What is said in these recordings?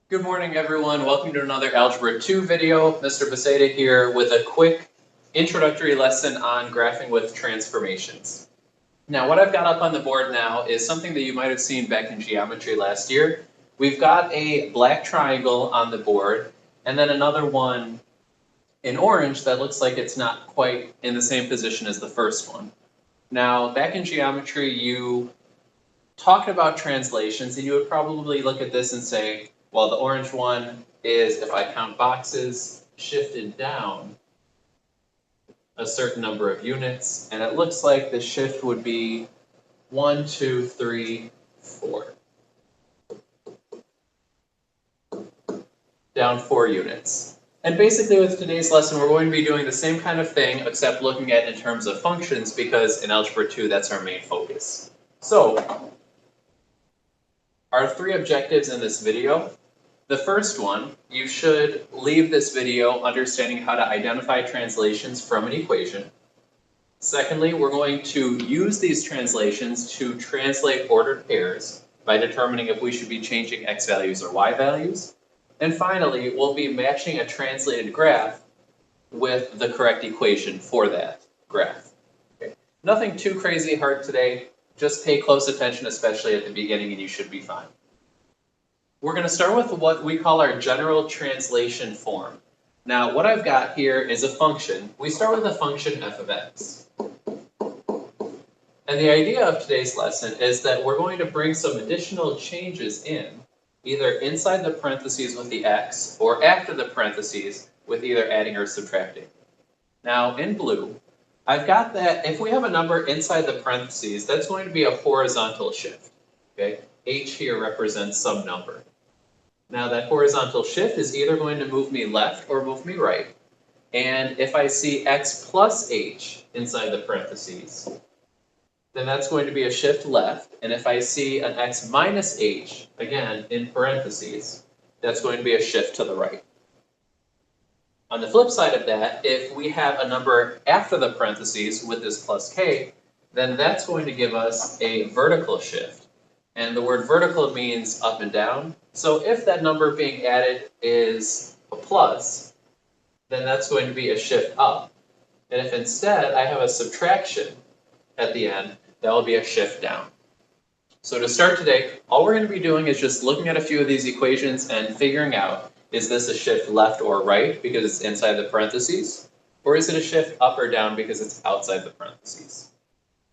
Good morning, everyone. Welcome to another Algebra 2 video. Mr. Beceda here with a quick introductory lesson on graphing with transformations. Now, what I've got up on the board now is something that you might have seen back in geometry last year. We've got a black triangle on the board, and then another one in orange that looks like it's not quite in the same position as the first one. Now, back in geometry, you talked about translations, and you would probably look at this and say, well, the orange one is, if I count boxes, shifted down a certain number of units, and it looks like the shift would be 1, 2, 3, 4. Down 4 units. And basically with today's lesson, we're going to be doing the same kind of thing, except looking at it in terms of functions, because in Algebra 2, that's our main focus. So, our 3 objectives in this video. The first one, you should leave this video understanding how to identify translations from an equation. Secondly, we're going to use these translations to translate ordered pairs by determining if we should be changing x values or y values. And finally, we'll be matching a translated graph with the correct equation for that graph. Okay. Nothing too crazy hard today. Just pay close attention, especially at the beginning, and you should be fine. We're going to start with what we call our general translation form. Now, what I've got here is a function. We start with a function f of x. And the idea of today's lesson is that we're going to bring some additional changes in, either inside the parentheses with the x, or after the parentheses with either adding or subtracting. Now, in blue, I've got that if we have a number inside the parentheses, that's going to be a horizontal shift. Okay? H here represents some number. Now that horizontal shift is either going to move me left or move me right. And if I see x plus h inside the parentheses, then that's going to be a shift left. And if I see an x minus h, again, in parentheses, that's going to be a shift to the right. On the flip side of that, if we have a number after the parentheses with this plus k, then that's going to give us a vertical shift. And the word vertical means up and down. So if that number being added is a plus, then that's going to be a shift up. And if instead I have a subtraction at the end, that will be a shift down. So to start today, all we're going to be doing is just looking at a few of these equations and figuring out, is this a shift left or right because it's inside the parentheses? Or is it a shift up or down because it's outside the parentheses?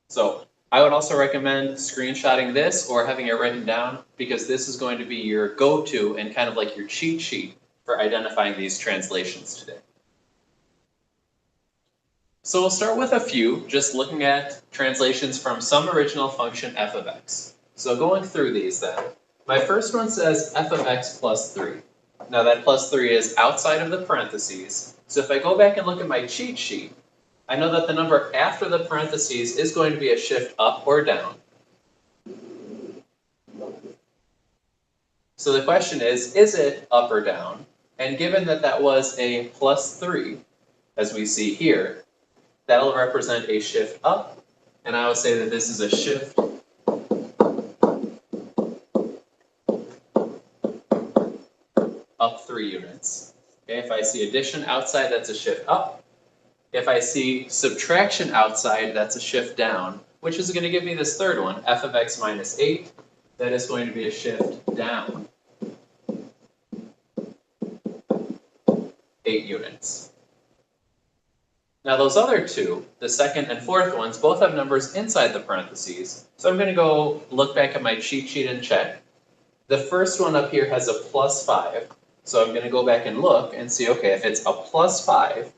So I would also recommend screenshotting this or having it written down, because this is going to be your go-to and kind of like your cheat sheet for identifying these translations today. So we'll start with a few, just looking at translations from some original function f of x. So going through these then, my first one says f of x plus 3. Now that plus 3 is outside of the parentheses, so if I go back and look at my cheat sheet, I know that the number after the parentheses is going to be a shift up or down. So the question is it up or down? And given that that was a plus 3, as we see here, that'll represent a shift up, and I would say that this is a shift up 3 units. Okay, if I see addition outside, that's a shift up. If I see subtraction outside, that's a shift down, which is going to give me this third one, f of x minus 8. That is going to be a shift down 8 units. Now those other two, the second and fourth ones, both have numbers inside the parentheses. So I'm going to go look back at my cheat sheet and check. The first one up here has a plus 5. So I'm going to go back and look and see, okay, if it's a plus 5,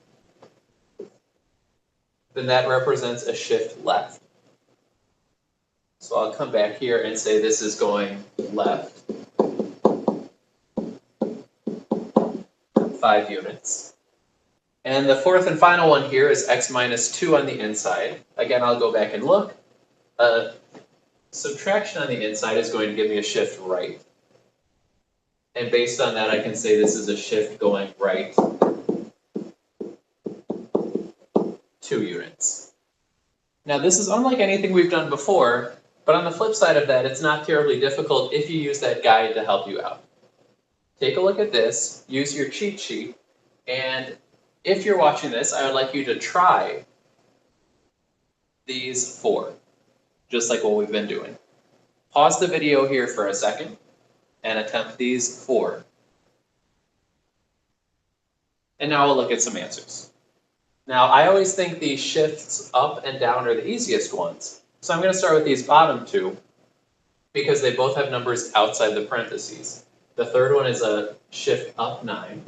then that represents a shift left. So I'll come back here and say this is going left 5 units. And the fourth and final one here is x minus 2 on the inside. Again, I'll go back and look. Subtraction on the inside is going to give me a shift right. And based on that, I can say this is a shift going right 2 units. Now this is unlike anything we've done before, but on the flip side of that, it's not terribly difficult if you use that guide to help you out. take a look at this, use your cheat sheet, and if you're watching this, I would like you to try these 4, just like what we've been doing. Pause the video here for a second and attempt these 4. And now we'll look at some answers. Now, I always think these shifts up and down are the easiest ones. So I'm going to start with these bottom 2 because they both have numbers outside the parentheses. The third one is a shift up 9.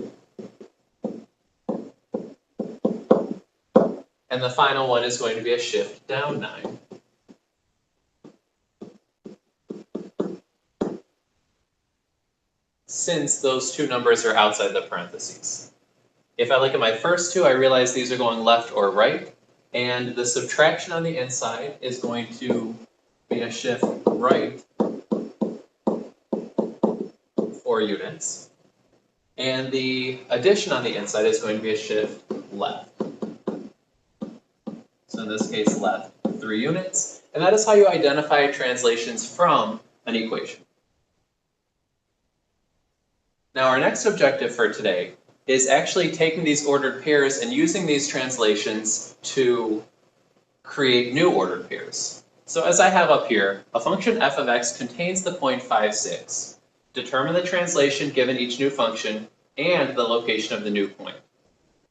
And the final one is going to be a shift down 9. Since those 2 numbers are outside the parentheses. If I look at my first 2, I realize these are going left or right, and the subtraction on the inside is going to be a shift right 4 units, and the addition on the inside is going to be a shift left. So in this case, left 3 units, and that is how you identify translations from an equation. Now our next objective for today is actually taking these ordered pairs and using these translations to create new ordered pairs. So as I have up here, a function f of x contains the point 5, 6. Determine the translation given each new function and the location of the new point.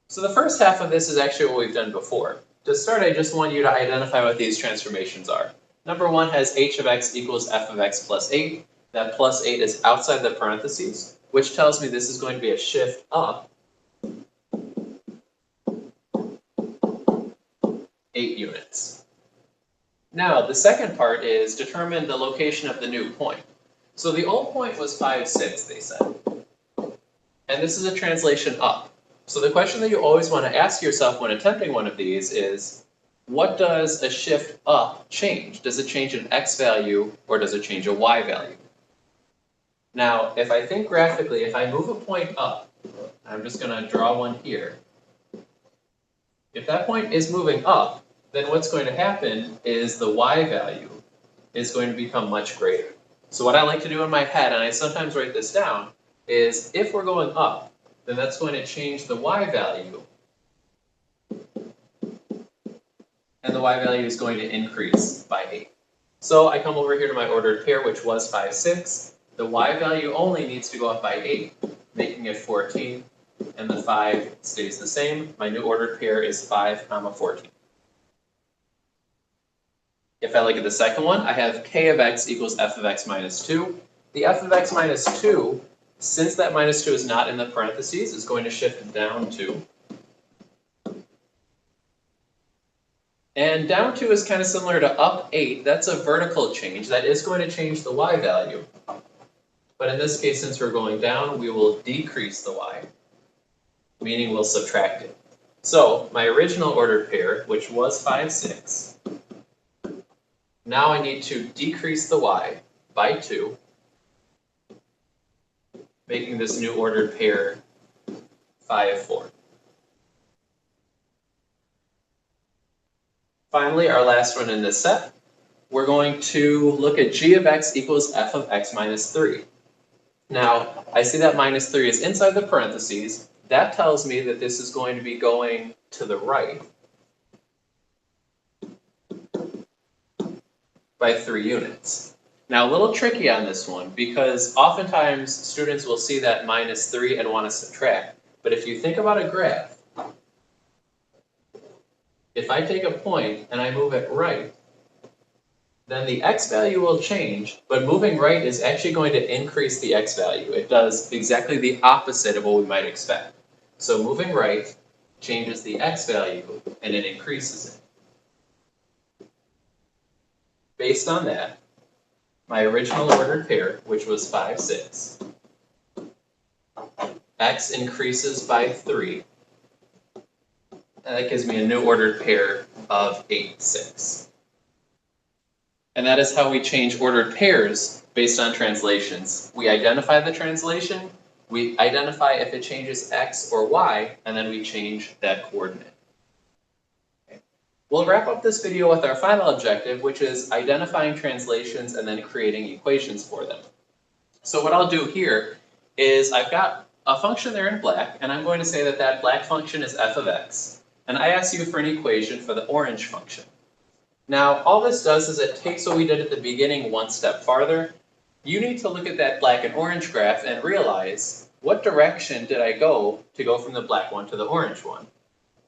So the first half of this is actually what we've done before. To start, I just want you to identify what these transformations are. Number 1 has h of x equals f of x plus 8. That plus 8 is outside the parentheses, which tells me this is going to be a shift up 8 units. Now, the second part is determine the location of the new point. So the old point was 5, 6, they said. And this is a translation up. So the question that you always want to ask yourself when attempting one of these is, what does a shift up change? Does it change an x value or does it change a y value? Now, if I think graphically, if I move a point up, I'm just going to draw one here. If that point is moving up, then what's going to happen is the y value is going to become much greater. So what I like to do in my head, and I sometimes write this down, is if we're going up, then that's going to change the y value. And the y value is going to increase by 8. So I come over here to my ordered pair, which was 5, 6. The y value only needs to go up by 8, making it 14, and the 5 stays the same. My new ordered pair is 5, 14. If I look at the second one, I have k of x equals f of x minus 2. The f of x minus 2, since that minus 2 is not in the parentheses, is going to shift down 2. And down 2 is kind of similar to up 8. That's a vertical change. That is going to change the y value. But in this case, since we're going down, we will decrease the y, meaning we'll subtract it. So my original ordered pair, which was 5, 6, now I need to decrease the y by 2, making this new ordered pair 5, 4. Finally, our last one in this set, we're going to look at g of x equals f of x minus 3. Now, I see that minus 3 is inside the parentheses. That tells me that this is going to be going to the right by 3 units. Now, a little tricky on this one, because oftentimes students will see that minus 3 and want to subtract. But if you think about a graph, if I take a point and I move it right, then the x value will change, but moving right is actually going to increase the x value. It does exactly the opposite of what we might expect. So moving right changes the x value, and it increases it. Based on that, my original ordered pair, which was 5, 6, x increases by 3, and that gives me a new ordered pair of 8, 6. And that is how we change ordered pairs based on translations. We identify the translation, we identify if it changes x or y, and then we change that coordinate. Okay. We'll wrap up this video with our final objective, which is identifying translations and then creating equations for them. So what I'll do here is I've got a function there in black, and I'm going to say that that black function is f of x. And I ask you for an equation for the orange function. Now, all this does is it takes what we did at the beginning one step farther. You need to look at that black and orange graph and realize, what direction did I go to go from the black one to the orange one?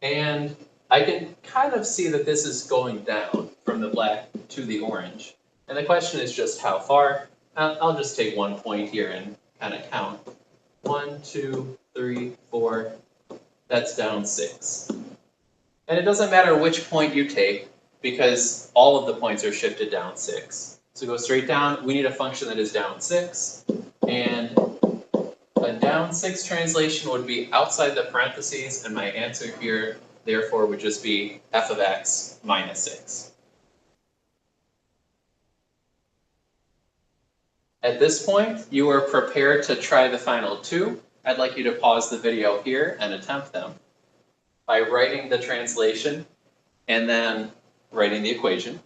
And I can kind of see that this is going down from the black to the orange. And the question is just how far. I'll just take 1 point here and kind of count. 1, 2, 3, 4, that's down 6. And it doesn't matter which point you take, because all of the points are shifted down 6. So go straight down, we need a function that is down 6, and a down 6 translation would be outside the parentheses, and my answer here, therefore, would just be f of x minus 6. At this point, you are prepared to try the final two. I'd like you to pause the video here and attempt them by writing the translation and then writing the equation.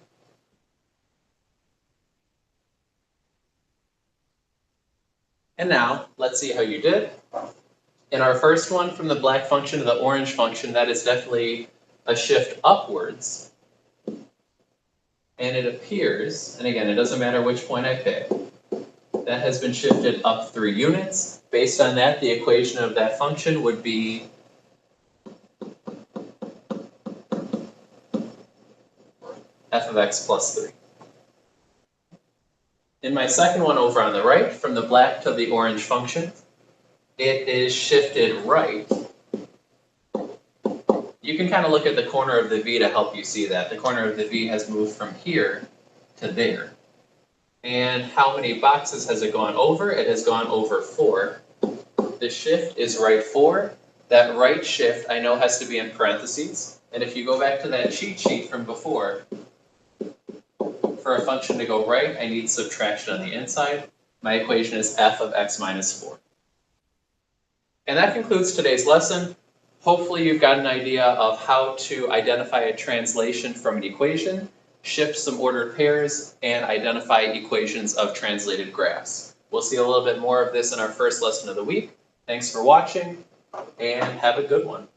And now, let's see how you did. In our first one, from the black function to the orange function, that is definitely a shift upwards. And it appears, and again, it doesn't matter which point I pick, that has been shifted up 3 units. Based on that, the equation of that function would be f of x plus 3. In my second one over on the right, from the black to the orange function, it is shifted right. You can kind of look at the corner of the V to help you see that. The corner of the V has moved from here to there. And how many boxes has it gone over? It has gone over 4. The shift is right 4. That right shift I know has to be in parentheses. And if you go back to that cheat sheet from before, for a function to go right, I need subtraction on the inside. My equation is f of x minus 4. And that concludes today's lesson. Hopefully you've got an idea of how to identify a translation from an equation, shift some ordered pairs, and identify equations of translated graphs. We'll see a little bit more of this in our first lesson of the week. Thanks for watching, and have a good one.